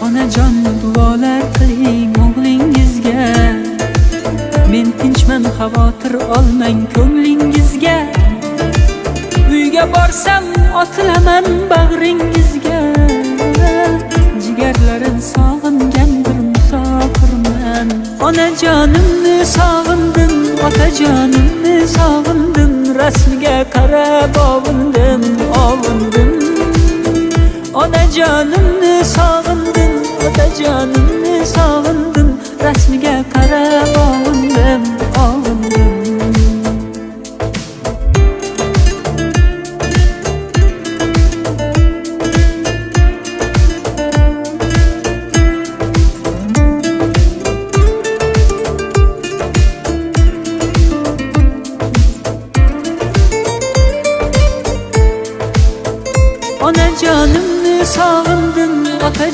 Onajon duolar qiling o'g'lingizga, men tinchman xavotir olmang ko'nglingizga. Uyga borsam otilaman bag'ringizga, jigarlarim sog'ingan bir musofirman. Onajonimni sog'indim, otajonimni sog'indim, rasmiga qarab ovundim, ovundim. Onajonimni